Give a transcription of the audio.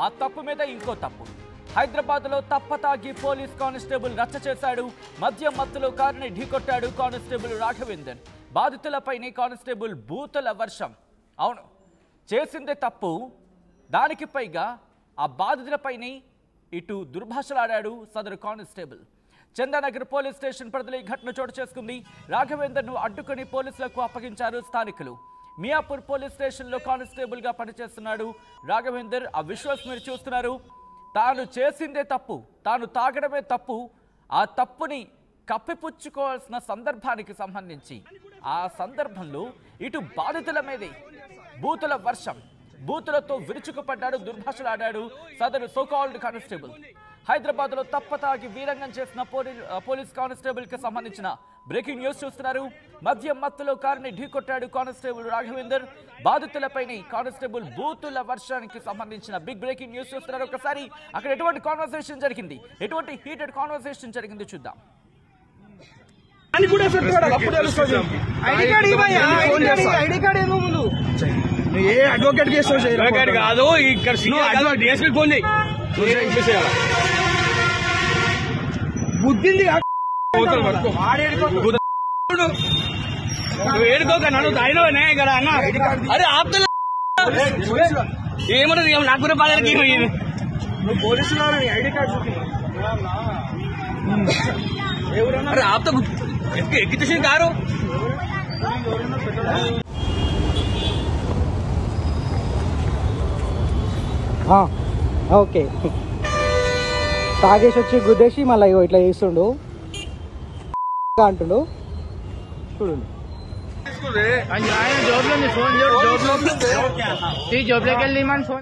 ఆ తప్పు మీద ఇంకో తప్పు. హైదరాబాద్లో తప్పతాగి పోలీస్ కానిస్టేబుల్ రచ్చ చేశాడు. మద్యం మత్తులో కారుని ఢీకొట్టాడు కానిస్టేబుల్ రాఘవేందర్. బాధితులపైనే కానిస్టేబుల్ బూతుల వర్షం. అవును, చేసిందే తప్పు, దానికి పైగా ఆ బాధితులపైనే ఇటు దుర్భాషలాడాడు సదరు కానిస్టేబుల్. చందానగర్ పోలీస్ స్టేషన్ పరిధిలో ఈ ఘటన చోటు చేసుకుంది. రాఘవేందర్ను అడ్డుకొని పోలీసులకు అప్పగించారు స్థానికులు. మియాపూర్ పోలీస్ స్టేషన్లో కానిస్టేబుల్ గా పనిచేస్తున్నాడు రాఘవేందర్. ఆ విజువల్స్ మీరు చూస్తున్నారు. తాను చేసిందే తప్పు, తాను తాగడమే తప్పు, ఆ తప్పుని కప్పిపుచ్చుకోవాల్సిన సందర్భానికి సంబంధించి ఆ సందర్భంలో ఇటు బాధితుల మీదే బూతుల వర్షం, బూతులతో విరుచుకుపడ్డాడు, దుర్భాషలాడాడు సదరు సోకాల్డ్ కానిస్టేబుల్. హైదరాబాద్లో తప్పతాగి వీరంగం చేసిన పోలీస్ కానిస్టేబుల్ కి సంబంధించిన బ్రేకింగ్ న్యూస్ చూస్తున్నారు. మద్యం మత్తులో కారుని ఢీకొట్టాడు కానిస్టేబుల్ రాఘవేందర్. బాధితులపైనే కానిస్టేబుల్ బూతుల వర్షానికి సంబంధించిన బిగ్ బ్రేకింగ్ న్యూస్ చూస్తున్నారు. ఒకసారి అక్కడ ఎటువంటి కాన్వర్సేషన్ జరిగింది, ఎటువంటి హీటెడ్ కాన్వర్సేషన్ జరిగింది చూద్దాం. ఏ అడ్వకేట్ కాదు, ఇక్కడ డిఎస్పీ ఫోన్ చేయి. బుద్ధింది ఏడుకోక నన్ను తాగినవనే కదా అన్న. అరే ఆప్త ఏమన్నది నాకు కూడా బాధకి నువ్వు పోలీసులు ఐడి కార్డు అరే ఆప్త ఎక్కితే కారు. ఓకే, తాగేసి వచ్చి గుద్దేసి మళ్ళీ ఇట్లా చేస్తుండు అంటుండు. చూడండి, ఆయన జోబులో ఫోన్ జోబులోకి వెళ్ళి మన ఫోన్